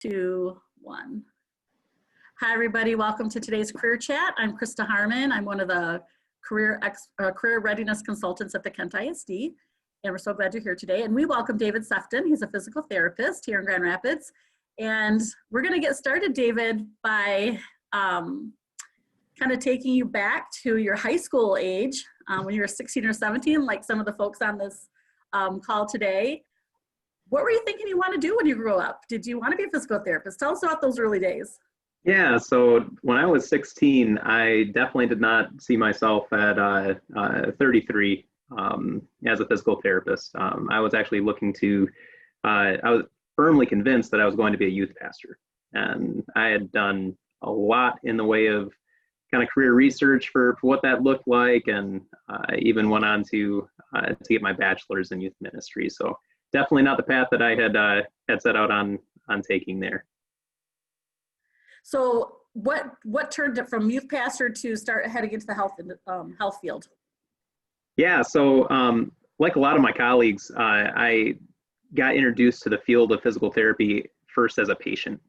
2, 1. Hi, everybody. Welcome to today's Career Chat. I'm Krista Harmon. I'm one of the career readiness consultants at the Kent ISD, and we're so glad you're here today. And we welcome David Sefton. He's a physical therapist here in Grand Rapids. And we're going to get started, David, by kind of taking you back to your high school age when you were 16 or 17, like some of the folks on this call today. What were you thinking you want to do when you grew up? Did you want to be a physical therapist? Tell us about those early days. Yeah, so when I was 16, I definitely did not see myself at 33 as a physical therapist. I was actually looking to, I was firmly convinced that I was going to be a youth pastor. And I had done a lot in the way of kind of career research for what that looked like, and even went on to get my bachelor's in youth ministry. So definitely not the path that I had set out on taking there. So what turned it from youth pastor to start heading into the health field? Yeah, so like a lot of my colleagues, I got introduced to the field of physical therapy first as a patient.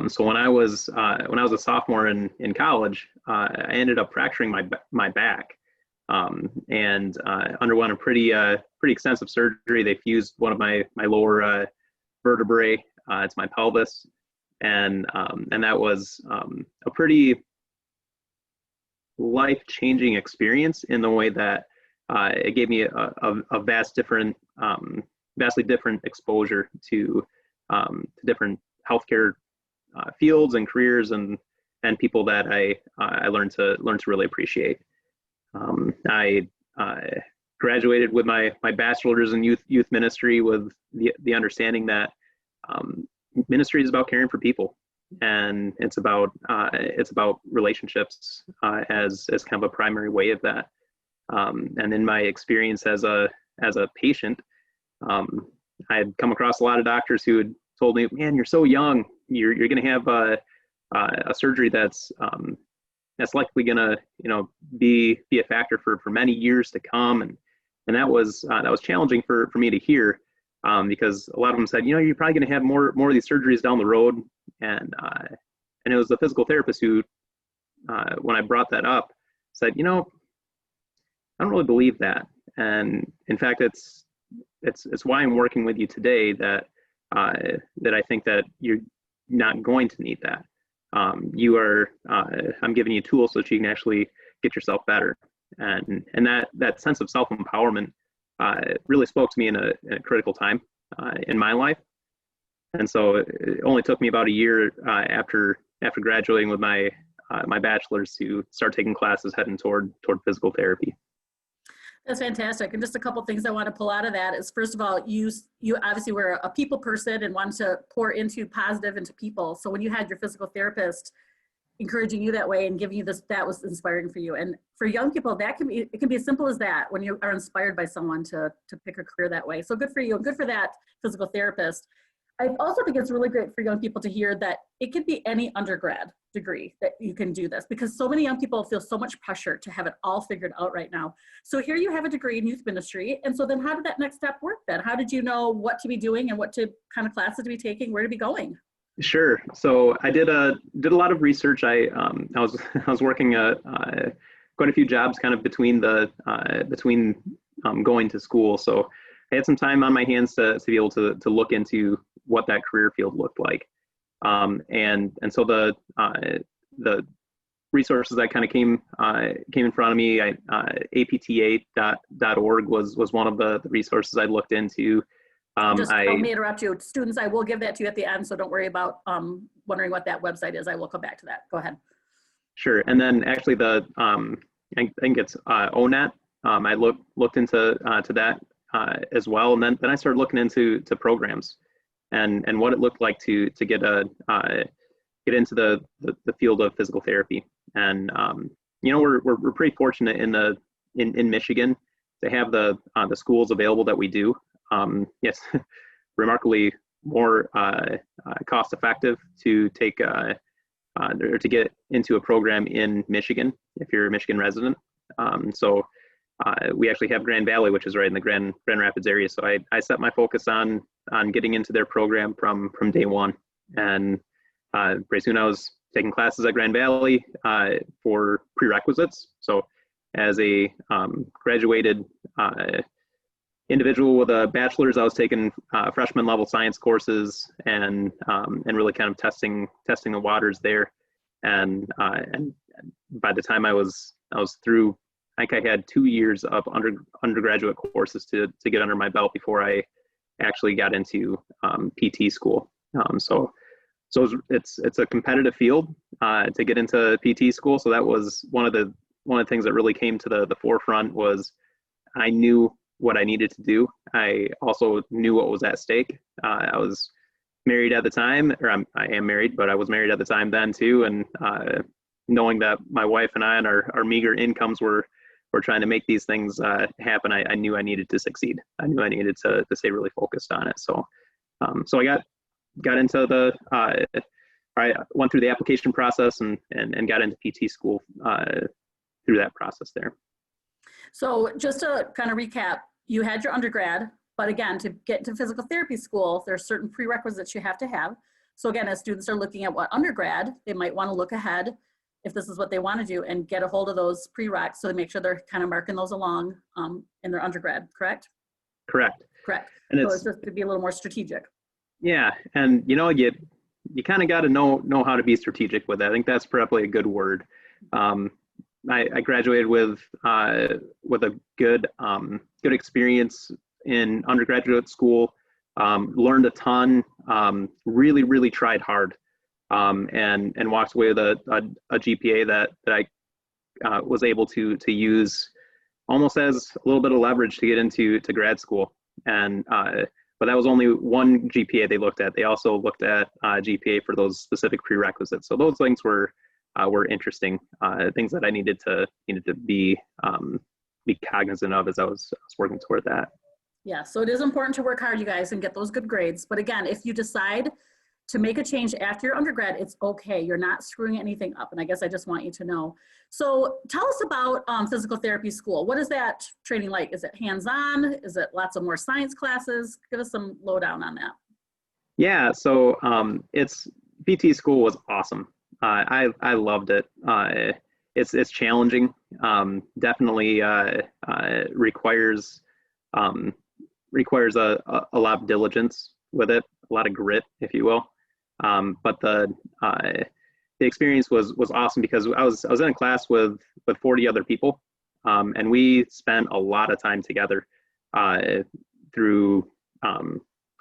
So when I was a sophomore in college, I ended up fracturing my back, and underwent a pretty extensive surgery. They fused one of my lower vertebrae to my pelvis, and that was a pretty life-changing experience in the way that it gave me a vastly different exposure to different healthcare fields and careers and people that I learned to really appreciate. I graduated with my bachelor's in youth ministry with the understanding that ministry is about caring for people, and it's about relationships as kind of a primary way of that. And in my experience as a patient, I had come across a lot of doctors who had told me, "Man, you're so young. You're going to have a surgery that's likely going to be a factor for many years to come." And that was challenging for me to hear, because a lot of them said, "You're probably going to have more of these surgeries down the road." And it was the physical therapist who, when I brought that up, said, "I don't really believe that. And in fact, it's why I'm working with you today that I think that you're not going to need that. I'm giving you tools so that you can actually get yourself better." And that sense of self-empowerment really spoke to me in a critical time in my life. And so it only took me about a year after graduating with my bachelor's to start taking classes heading toward physical therapy. That's fantastic. And just a couple things I want to pull out of that is, first of all, you obviously were a people person and wanted to pour into positive into people. So when you had your physical therapist encouraging you that way and giving you this, that was inspiring for you. And for young people, it can be as simple as that when you are inspired by someone to pick a career that way. So good for you and good for that physical therapist. I also think it's really great for young people to hear that it could be any undergrad degree that you can do this, because so many young people feel so much pressure to have it all figured out right now. So here you have a degree in youth ministry. And so then how did that next step work then? How did you know what to be doing and what kind of classes to be taking, where to be going? Sure. So I did a lot of research. I was working quite a few jobs kind of between going to school. So I had some time on my hands to be able to look into what that career field looked like. And so the resources that kind of came in front of me, apta.org was one of the resources I looked into. Let me interrupt you. Students, I will give that to you at the end, so don't worry about wondering what that website is. I will come back to that. Go ahead. Sure. And then actually I think it's ONET. I looked into that as well. And then I started looking into programs and what it looked like to get into the field of physical therapy. And we're pretty fortunate in Michigan to have the schools available that we do. Yes, remarkably more cost effective to take or to get into a program in Michigan if you're a Michigan resident. So we actually have Grand Valley, which is right in the Grand Rapids area. So I set my focus on getting into their program from day one. And pretty soon I was taking classes at Grand Valley for prerequisites. So as a graduated individual with a bachelor's, I was taking freshman level science courses and really kind of testing the waters there. And by the time I was through, I think I had 2 years of undergraduate courses to get under my belt before I actually got into PT school. So it's a competitive field to get into PT school. So that was one of the things that really came to the forefront. Was I knew what I needed to do. I also knew what was at stake. I was married at the time, or I am married, but I was married at the time then too. And knowing that my wife and I and our meager incomes were trying to make these things happen, I knew I needed to succeed. I knew I needed to stay really focused on it. So I got into I went through the application process and got into PT school through that process there. So just to kind of recap, you had your undergrad, but again, to get into physical therapy school, there's certain prerequisites you have to have. So again, as students are looking at what undergrad, they might want to look ahead if this is what they want to do and get a hold of those prereqs, so they make sure they're kind of marking those along in their undergrad, correct? Correct. And so it's just to be a little more strategic. Yeah, and you kind of got to know how to be strategic with it. I think that's probably a good word. I graduated with a good experience in undergraduate school. Learned a ton. Really tried hard, and walked away with a GPA that I was able to use almost as a little bit of leverage to get into grad school. And but that was only one GPA they looked at. They also looked at GPA for those specific prerequisites. So those things were interesting, things that I needed to be cognizant of as I was working toward that. Yeah, so it is important to work hard, you guys, and get those good grades. But again, if you decide to make a change after your undergrad, it's okay. You're not screwing anything up. And I guess I just want you to know. So tell us about physical therapy school. What is that training like? Is it hands-on? Is it lots of more science classes? Give us some lowdown on that. Yeah, so it's PT school was awesome. I loved it. It's challenging. Definitely requires a lot of diligence with it, a lot of grit, if you will. But the experience was awesome because I was in a class with 40 other people, and we spent a lot of time together through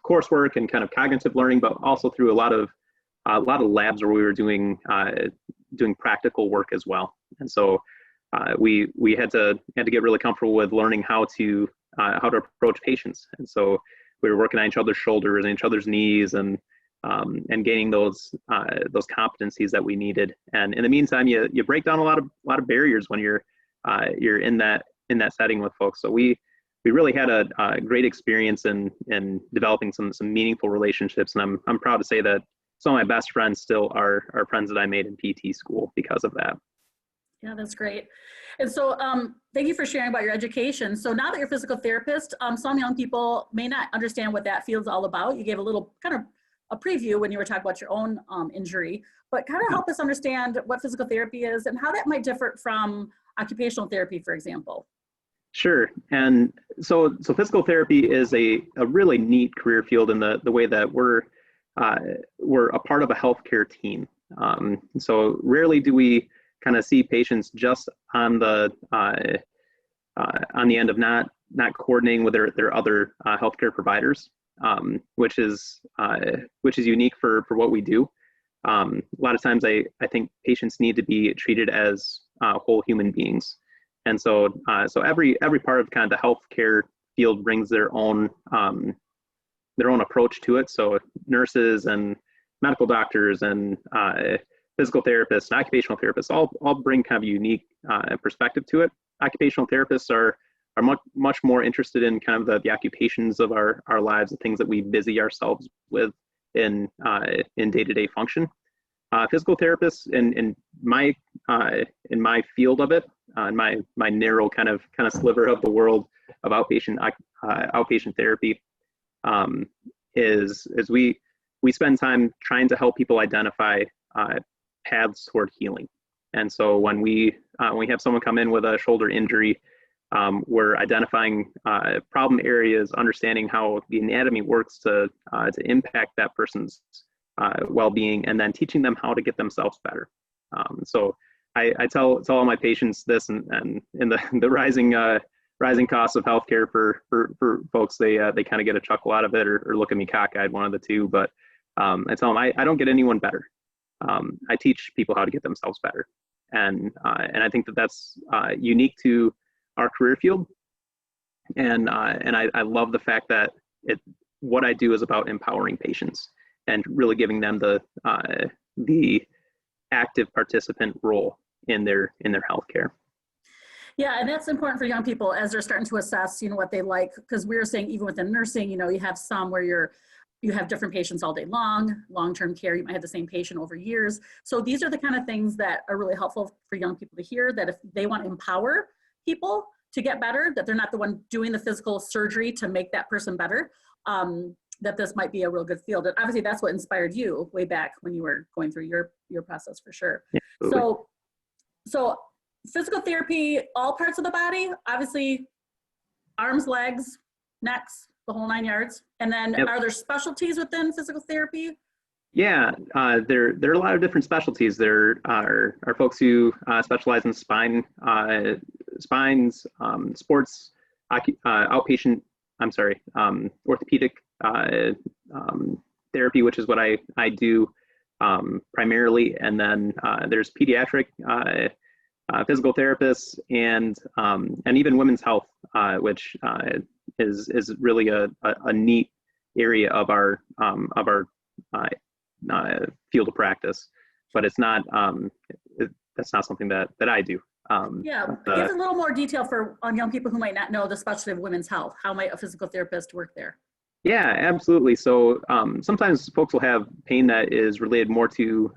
coursework and kind of cognitive learning, but also through a lot of labs where we were doing practical work as well. And so we had to get really comfortable with learning how to approach patients. And so we were working on each other's shoulders and each other's knees and gaining those competencies that we needed. And in the meantime, you break down a lot of barriers when you're in that setting with folks. So we really had a great experience in developing some meaningful relationships. And I'm proud to say that some of my best friends still are friends that I made in PT school because of that. Yeah, that's great. And so thank you for sharing about your education. So now that you're a physical therapist, some young people may not understand what that field's all about. You gave a little kind of a preview when you were talking about your own injury, but kind of help us understand what physical therapy is and how that might differ from occupational therapy, for example. Sure. And so physical therapy is a really neat career field in the way that we're a part of a healthcare team. So rarely do we kind of see patients just on the end of not coordinating with their other healthcare providers, which is unique for what we do. A lot of times I think patients need to be treated as whole human beings. And so every part of kind of the healthcare field brings their own approach to it. So nurses and medical doctors and physical therapists and occupational therapists all bring kind of a unique perspective to it. Occupational therapists are much more interested in kind of the occupations of our lives, the things that we busy ourselves with in day-to-day function. Physical therapists in my field of it, in my narrow kind of sliver of the world of outpatient therapy, is we we spend time trying to help people identify paths toward healing. And so when we have someone come in with a shoulder injury, we're identifying problem areas, understanding how the anatomy works to impact that person's well-being, and then teaching them how to get themselves better. So I tell all my patients this, and in the rising costs of healthcare for folks, they kind of get a chuckle out of it, or look at me cockeyed, one of the two. But I tell them I don't get anyone better. I teach people how to get themselves better, and I think that's unique to our career field, and I love the fact that what I do is about empowering patients and really giving them the active participant role in their healthcare. Yeah, and that's important for young people as they're starting to assess, what they like, because we were saying even within nursing, you have some where you have different patients all day long-term care, you might have the same patient over years. So these are the kind of things that are really helpful for young people to hear, that if they want to empower people to get better, that they're not the one doing the physical surgery to make that person better, that this might be a real good field. And obviously that's what inspired you way back when you were going through your process, for sure. Yeah, so physical therapy, all parts of the body, obviously arms, legs, necks, the whole 9 yards. And then Yep. Are there specialties within physical therapy? Yeah, there are a lot of different specialties. There are folks who specialize in spines, sports, outpatient, orthopedic therapy, which is what I do primarily. And then there's pediatric physical therapists, and even women's health, which is really a neat area of our field of practice, but it's not that's not something that I do. Give a little more detail on young people who might not know the specialty of women's health. How might a physical therapist work there? Yeah, absolutely. So sometimes folks will have pain that is related more to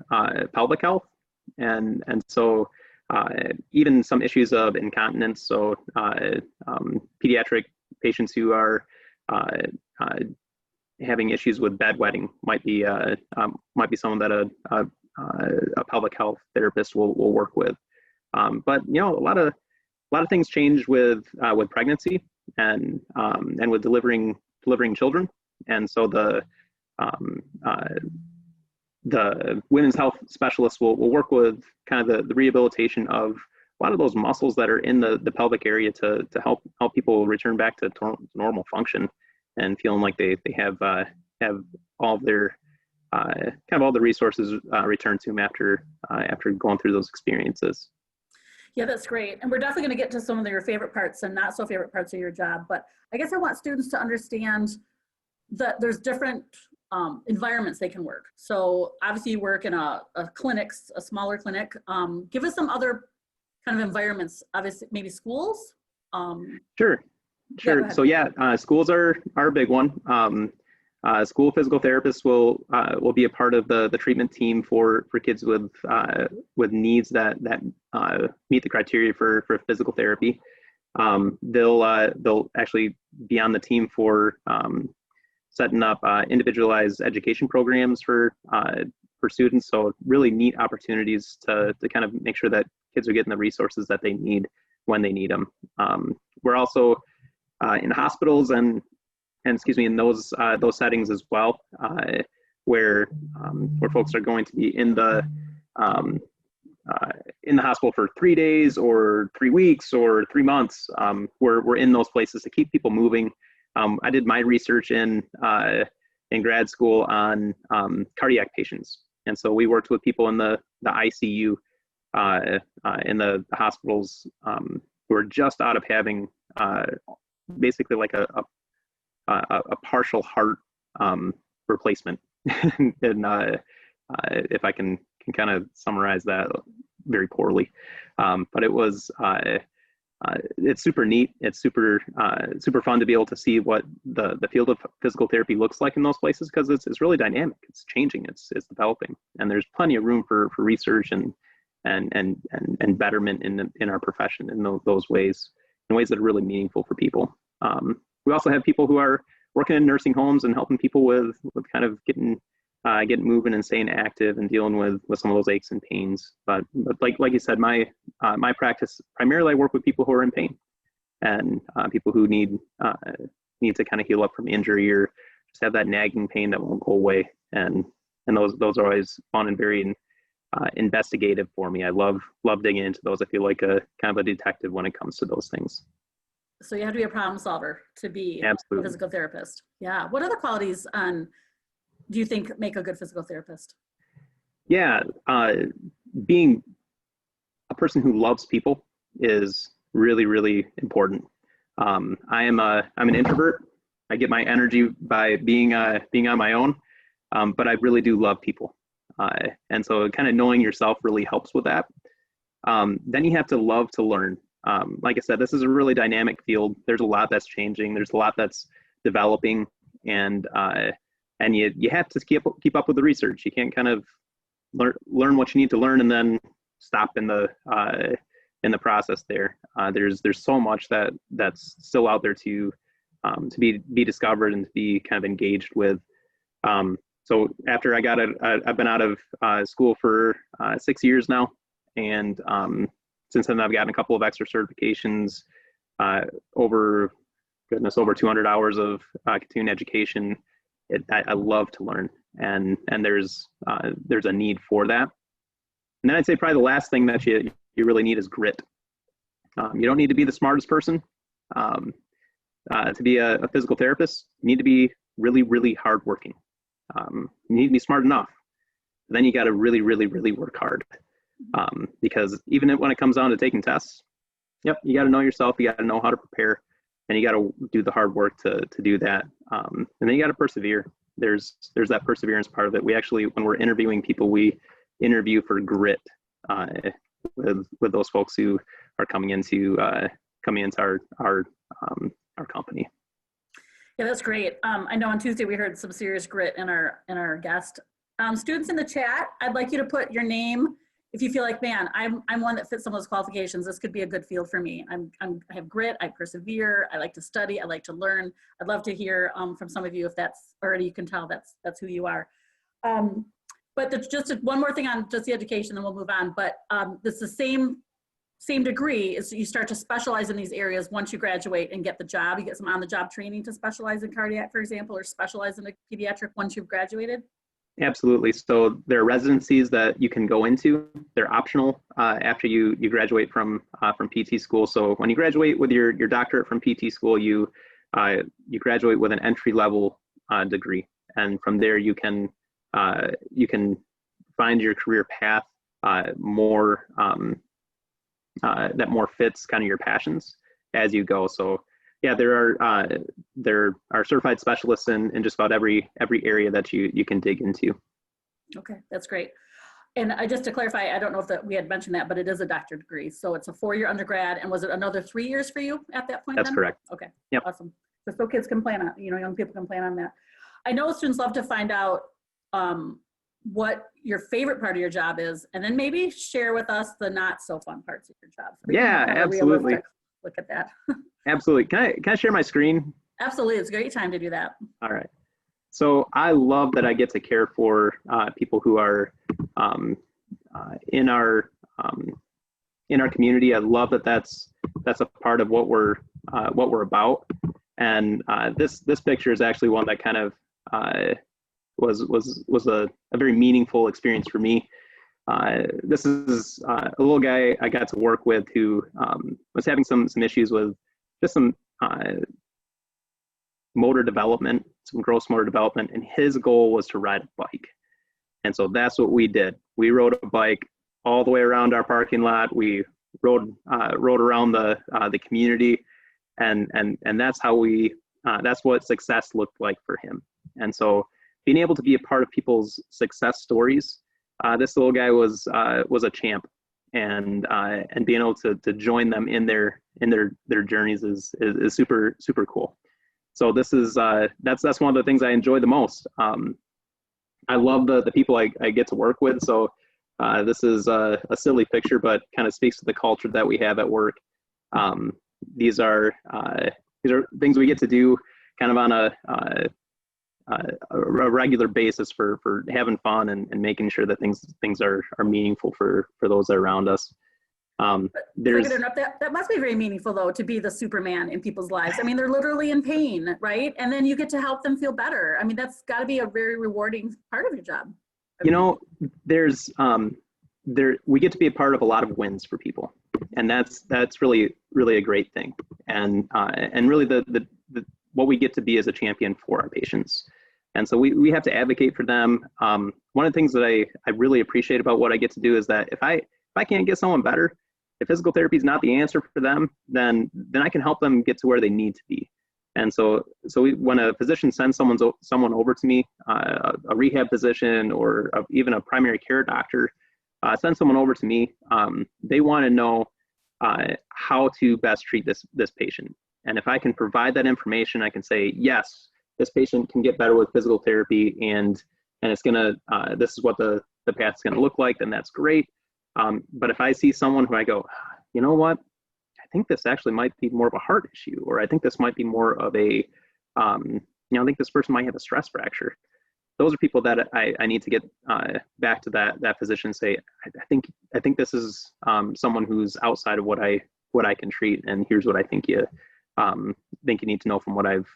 pelvic health, and so even some issues of incontinence. So pediatric patients who are having issues with bedwetting might be someone that a pelvic health therapist will work with. But a lot of things change with pregnancy and with delivering children, and so the women's health specialists will work with kind of the rehabilitation of a lot of those muscles that are in the pelvic area to help people return back to normal function and feeling like they have all of their kind of all the resources returned to them after going through those experiences. Yeah, that's great. And we're definitely going to get to some of your favorite parts and not so favorite parts of your job. But I guess I want students to understand that there's different environments they can work. So obviously you work in a smaller clinic. Give us some other kind of environments, obviously maybe schools. Sure. Yeah, So schools are a big one. School physical therapists will be a part of the treatment team for kids with needs that meet the criteria for physical therapy. They'll actually be on the team for setting up individualized education programs for students. So really neat opportunities to kind of make sure that kids are getting the resources that they need when they need them. We're also in hospitals and in those settings as well, where folks are going to be in the hospital for 3 days or 3 weeks or 3 months. We're in those places to keep people moving. I did my research in grad school on cardiac patients, and so we worked with people in the ICU in the hospitals who are just out of having basically like a partial heart replacement. And if I can kind of summarize that very poorly, but it was it's super neat. It's super fun to be able to see what the field of physical therapy looks like in those places, because it's really dynamic. It's changing. It's developing, and there's plenty of room for research and betterment in our profession in those ways, in ways that are really meaningful for people. We also have people who are working in nursing homes and helping people with kind of getting get moving and staying active and dealing with some of those aches and pains. But like you said, my practice primarily, I work with people who are in pain and people who need to kind of heal up from injury or just have that nagging pain that won't go away. And those are always fun and very investigative for me. I love digging into those. I feel like a kind of a detective when it comes to those things. So you have to be a problem solver to be Absolutely. a physical therapist. Yeah. What other qualities do you think make a good physical therapist? Yeah, being a person who loves people is really, really important. I'm an introvert. I get my energy by being on my own, but I really do love people. And so kind of knowing yourself really helps with that. Then you have to love to learn. Like I said, this is a really dynamic field. There's a lot that's changing. There's a lot that's developing, and you have to keep up with the research. You can't kind of learn what you need to learn and then stop in the process there. There's so much that's still out there to be discovered and to be kind of engaged with. So after I've been out of school for 6 years now, and since then I've gotten a couple of extra certifications, over 200 hours of continuing education. I love to learn, and there's a need for that. And then I'd say probably the last thing that you really need is grit. You don't need to be the smartest person to be a physical therapist. You need to be really, really hardworking. You need to be smart enough. Then you got to really, really, really work hard, because even when it comes down to taking tests, yep, you got to know yourself. You got to know how to prepare, and you got to do the hard work to do that. And then you got to persevere. There's that perseverance part of it. We actually, when we're interviewing people, we interview for grit with those folks who are coming into our company. Yeah, that's great. I know on Tuesday we heard some serious grit in our guest. Students in the chat, I'd like you to put your name if you feel like, man, I'm one that fits some of those qualifications. This could be a good field for me. I have grit. I persevere. I like to study. I like to learn. I'd love to hear from some of you if that's already, you can tell that's who you are. But just one more thing on just the education, then we'll move on. But it's the same degree is you start to specialize in these areas once you graduate and get the job. You get some on-the-job training to specialize in cardiac, for example, or specialize in a pediatric once you've graduated. Absolutely. So there are residencies that you can go into. They're optional after you graduate from PT school. So when you graduate with your doctorate from PT school, you graduate with an entry-level degree, and from there you can find your career path that more fits kind of your passions as you go. So yeah, there are certified specialists in just about every area that you can dig into. Okay, that's great. And just to clarify, I don't know if we had mentioned that, but it is a doctorate degree. So it's a 4-year undergrad. And was it another 3 years for you at that point? That's correct. Okay. Yep. Awesome. So kids can plan on, young people can plan on that. I know students love to find out what your favorite part of your job is, and then maybe share with us the not so fun parts of your job. So yeah, absolutely. Look at that. Absolutely. Can I share my screen? Absolutely. It's a great time to do that. All right. So I love that I get to care for people who are in our community. I love that that's a part of what we're about. And this picture is actually one that kind of was a very meaningful experience for me. This is a little guy I got to work with who was having some issues with just some motor development, some gross motor development, and his goal was to ride a bike. And so that's what we did. We rode a bike all the way around our parking lot. We rode around the community, and that's how that's what success looked like for him. And so being able to be a part of people's success stories, this little guy was a champ, and being able to join them in their journeys is super, super cool. So this is that's one of the things I enjoy the most. I love the people I get to work with. So this is a silly picture, but kind of speaks to the culture that we have at work. These are things we get to do kind of on a regular basis for having fun and making sure that things are meaningful for those that are around us. There's that must be very meaningful though, to be the Superman in people's lives. I mean, they're literally in pain, right? And then you get to help them feel better. I mean, that's got to be a very rewarding part of your job. You know, we get to be a part of a lot of wins for people, and that's really a great thing. And really the what we get to be as a champion for our patients. And so we have to advocate for them. One of the things that I really appreciate about what I get to do is that if I can't get someone better, if physical therapy is not the answer for them, then I can help them get to where they need to be. And so when a physician sends someone over to me, a rehab physician or even a primary care doctor, send someone over to me, they want to know how to best treat this patient. And if I can provide that information, I can say, yes, this patient can get better with physical therapy, and it's gonna this is what the path is gonna look like, then that's great. But if I see someone who I go, you know what, I think this actually might be more of a heart issue, or I think this might be more of a, I think this person might have a stress fracture. Those are people that I need to get back to that physician and say, I think this is someone who's outside of what I can treat, and here's what I think you need to know from what I've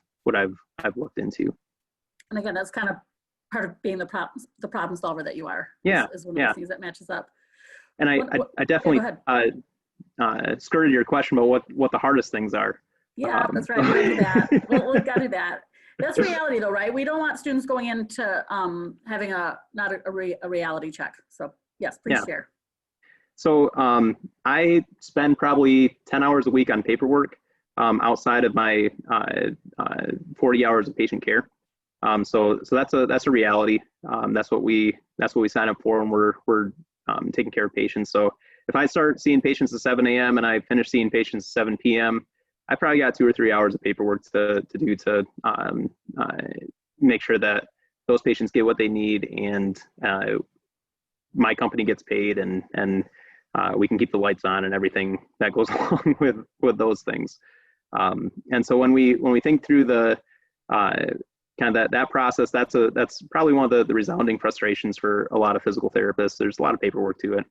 looked into. And again, that's kind of part of being the problem solver that you are. Yeah, is one of the things that matches up. And I definitely skirted your question about what the hardest things are. Yeah, that's right. We'll do that. We've got to do that. That's reality though, right? We don't want students going into having not a reality check. So yes, please share. So I spend probably 10 hours a week on paperwork outside of my 40 hours of patient care. So that's a reality. That's what we sign up for when we're taking care of patients. So if I start seeing patients at 7 a.m. and I finish seeing patients at 7 p.m., I probably got 2 or 3 hours of paperwork to do to make sure that those patients get what they need, and my company gets paid, and we can keep the lights on and everything that goes along with those things. And so when we think through the kind of that process, that's probably one of the resounding frustrations for a lot of physical therapists. There's a lot of paperwork to it.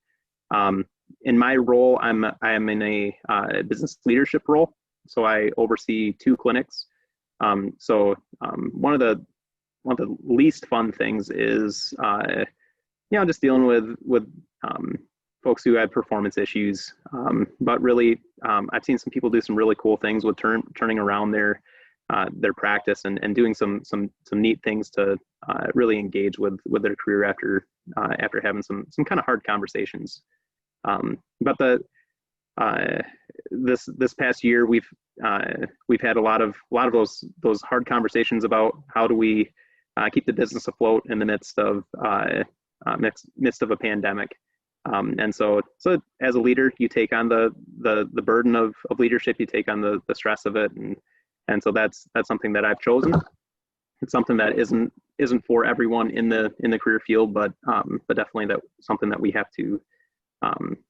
In my role, I am in a business leadership role, so I oversee 2 clinics. So one of the least fun things is just dealing with folks who have performance issues. But really, I've seen some people do some really cool things with turning around their practice and doing some neat things to really engage with their career after having some kind of hard conversations. But this past year we've had a lot of those hard conversations about how do we keep the business afloat in the midst of a pandemic. And so as a leader, you take on the burden of leadership, you take on the stress of it, and so that's something that I've chosen. It's something that isn't for everyone in the career field, but definitely something that we have to,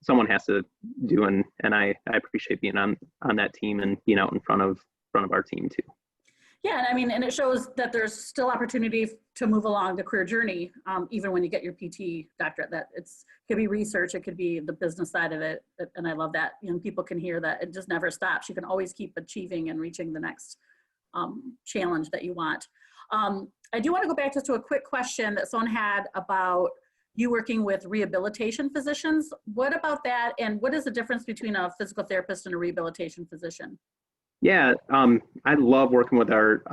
someone has to do, and I appreciate being on that team and being out in front of our team too. Yeah, I mean, and it shows that there's still opportunity to move along the career journey, even when you get your PT doctorate. That it could be research, it could be the business side of it, and I love that young people can hear that it just never stops. You can always keep achieving and reaching the next challenge that you want. I do want to go back just to a quick question that someone had about you working with rehabilitation physicians. What about that, and what is the difference between a physical therapist and a rehabilitation physician? Yeah, I love working with our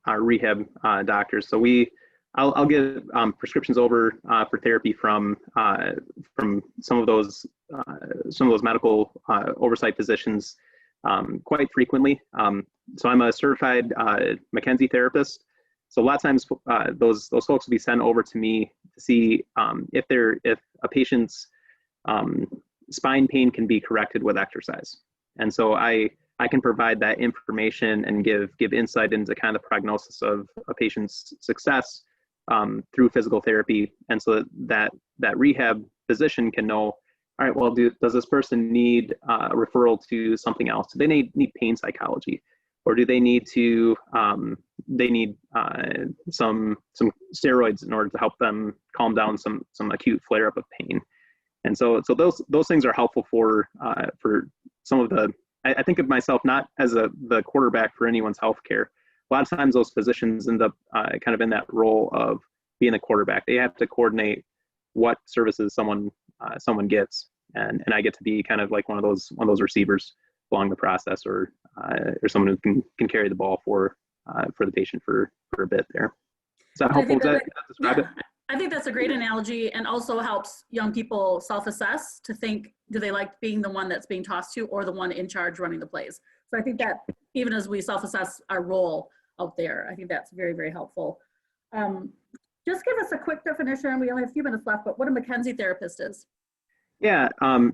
rehab doctors. So I'll get prescriptions over for therapy from some of those medical oversight physicians quite frequently. So I'm a certified McKenzie Therapist. So a lot of times those folks will be sent over to me to see if a patient's spine pain can be corrected with exercise. And so I can provide that information and give insight into kind of the prognosis of a patient's success through physical therapy. And so that rehab physician can know, all right, well, does this person need a referral to something else? Do they need pain psychology? or do they need to some steroids in order to help them calm down some acute flare up of pain. And so those things are helpful for some of the. I think of myself not as the quarterback for anyone's healthcare. A lot of times those physicians end up kind of in that role of being the quarterback. They have to coordinate what services someone gets, and I get to be kind of like one of those receivers along the process, or someone who can carry the ball for the patient for a bit there. Is that helpful? Does that describe it? I think that's a great analogy, and also helps young people self-assess to think, do they like being the one that's being tossed to, or the one in charge running the plays? So I think that even as we self-assess our role out there, I think that's very, very helpful. Just give us a quick definition. We only have a few minutes left, but what a McKenzie Therapist is. Yeah,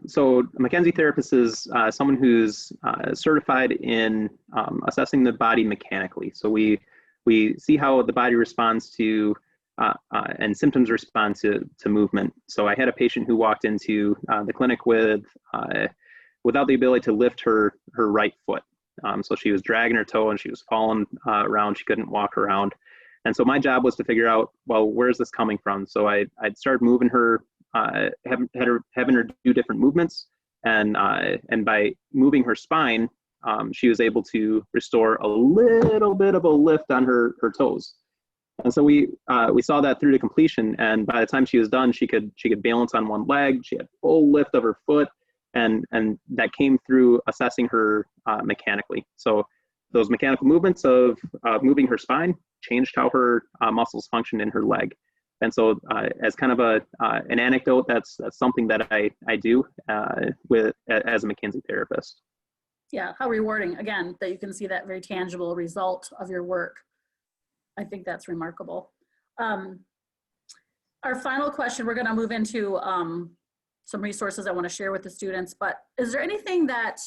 so a McKenzie Therapist is someone who's certified in assessing the body mechanically. So we see how the body responds to and symptoms respond to movement. So I had a patient who walked into the clinic without the ability to lift her right foot. So she was dragging her toe and she was falling around. She couldn't walk around. And so my job was to figure out, well, where's this coming from? So I'd started moving her, having her do different movements. And by moving her spine, she was able to restore a little bit of a lift on her toes. And so we saw that through to completion. And by the time she was done, she could balance on one leg. She had full lift of her foot, and that came through assessing her mechanically. So those mechanical movements of moving her spine changed how her muscles function in her leg. And so as kind of an anecdote, that's something that I do as a McKenzie Therapist. Yeah, how rewarding, again, that you can see that very tangible result of your work. I think that's remarkable. Our final question, we're going to move into some resources I want to share with the students, but is there anything that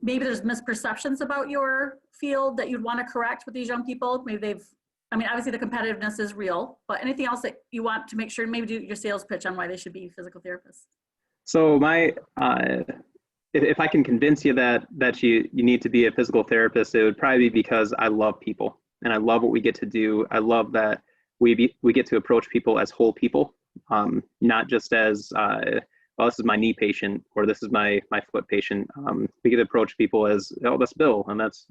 maybe there's misperceptions about your field that you'd want to correct with these young people? Maybe obviously the competitiveness is real, but anything else that you want to make sure, maybe do your sales pitch on why they should be physical therapists? So if I can convince you that you need to be a physical therapist, it would probably be because I love people. And I love what we get to do. I love that we get to approach people as whole people, not just as, well, this is my knee patient, or this is my foot patient. We get to approach people as, oh, that's Bill, and that's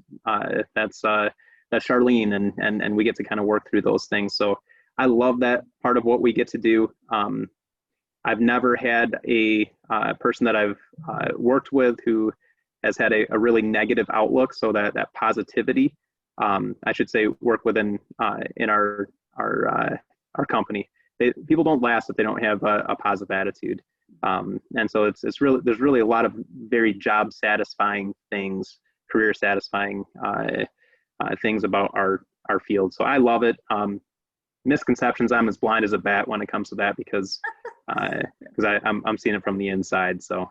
Charlene, and we get to kind of work through those things. So I love that part of what we get to do. I've never had a person that I've worked with who has had a really negative outlook. So that positivity, I should say, work within in our company. People don't last if they don't have a positive attitude, and so it's really, there's really a lot of very job satisfying things, career satisfying things about our field. So I love it. Misconceptions, I'm as blind as a bat when it comes to that, because I'm seeing it from the inside. So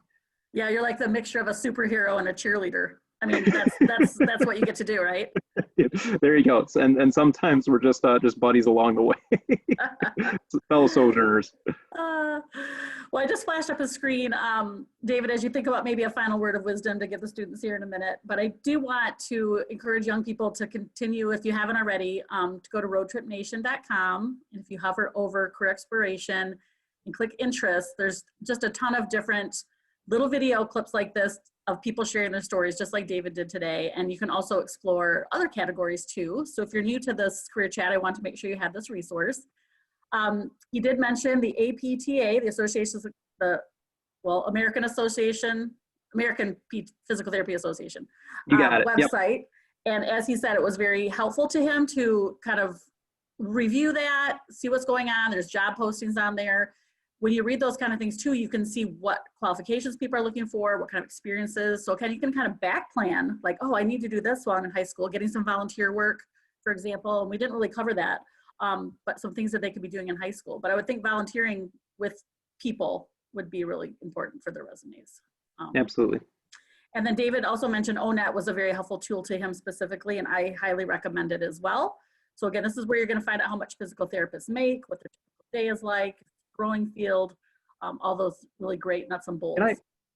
yeah, you're like the mixture of a superhero and a cheerleader. I mean, that's what you get to do, right? There you go. And sometimes we're just buddies along the way. Fellow sojourners. Well, I just flashed up a screen, David, as you think about maybe a final word of wisdom to give the students here in a minute, but I do want to encourage young people to continue, if you haven't already, to go to roadtripnation.com. And if you hover over career exploration and click interest, there's just a ton of different little video clips like this of people sharing their stories, just like David did today. And you can also explore other categories too. So if you're new to this career chat, I want to make sure you have this resource. He did mention the APTA, the Association, American Physical Therapy Association you got it. website. Yep. And as he said, it was very helpful to him to kind of review that, see what's going on. There's job postings on there. When you read those kind of things too, you can see what qualifications people are looking for, what kind of experiences. So you can kind of back plan, like, oh, I need to do this while I'm in high school, getting some volunteer work, for example. And we didn't really cover that, but some things that they could be doing in high school. But I would think volunteering with people would be really important for their resumes. Absolutely. And then David also mentioned ONET was a very helpful tool to him specifically, and I highly recommend it as well. So again, this is where you're going to find out how much physical therapists make, what their typical day is like, growing field, all those really great nuts and bolts.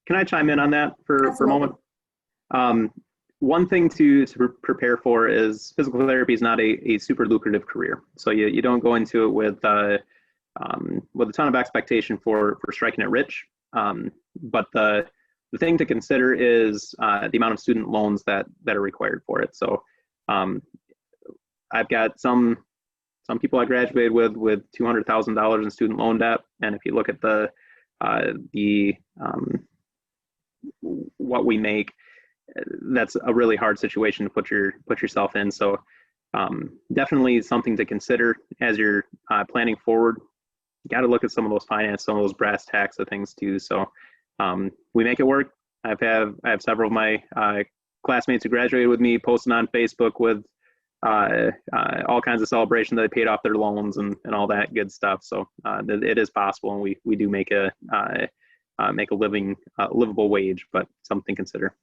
Can I chime in on that for a moment? one thing to prepare for is physical therapy is not a super lucrative career. So you don't go into it with a ton of expectation for striking it rich. But the thing to consider is the amount of student loans that are required for it. So I've got some people I graduated with $200,000 in student loan debt, and if you look at the what we make, that's a really hard situation to put yourself in. So definitely something to consider as you're planning forward. You got to look at some of those finance, some of those brass tacks of things too. So we make it work. I have several of my classmates who graduated with me posting on Facebook with all kinds of celebration that they paid off their loans and all that good stuff. So it is possible, and we do make a living, livable wage, but something to consider.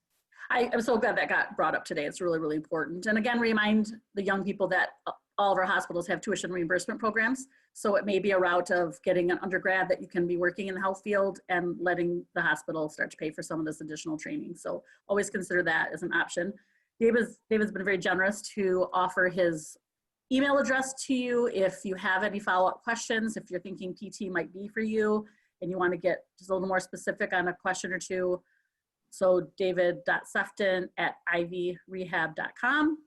I'm so glad that got brought up today. It's really, really important. And again, remind the young people that all of our hospitals have tuition reimbursement programs. So it may be a route of getting an undergrad that you can be working in the health field and letting the hospital start to pay for some of this additional training. So always consider that as an option. David's been very generous to offer his email address to you if you have any follow-up questions, if you're thinking PT might be for you and you want to get just a little more specific on a question or two. So david.sefton@ivyrehab.com.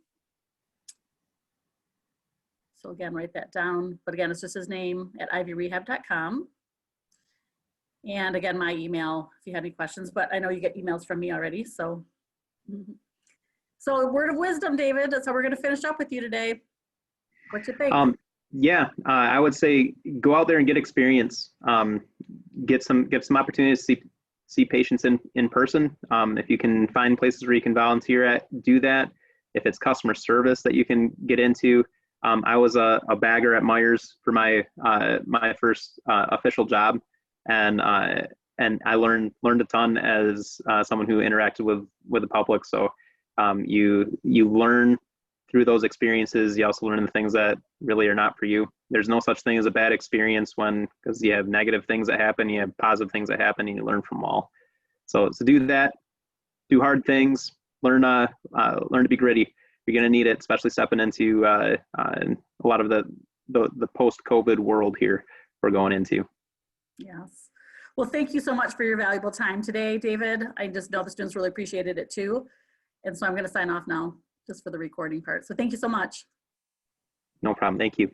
So again, write that down. But again, it's just his name at ivyrehab.com. And again, my email if you have any questions, but I know you get emails from me already. So, so a word of wisdom, David. That's how we're going to finish up with you today. What you think? I would say go out there and get experience. Get some opportunities to see patients in person. If you can find places where you can volunteer at, do that. If it's customer service that you can get into. I was a bagger at Myers for my first official job, and I learned a ton as someone who interacted with the public. So you learn through those experiences. You also learn the things that really are not for you. There's no such thing as a bad experience because you have negative things that happen, you have positive things that happen, and you learn from them all. So do that, do hard things, learn to be gritty. You're going to need it, especially stepping into a lot of the post-COVID world here we're going into. Yes. Well, thank you so much for your valuable time today, David. I just know the students really appreciated it too. And so I'm going to sign off now just for the recording part. So thank you so much. No problem. Thank you.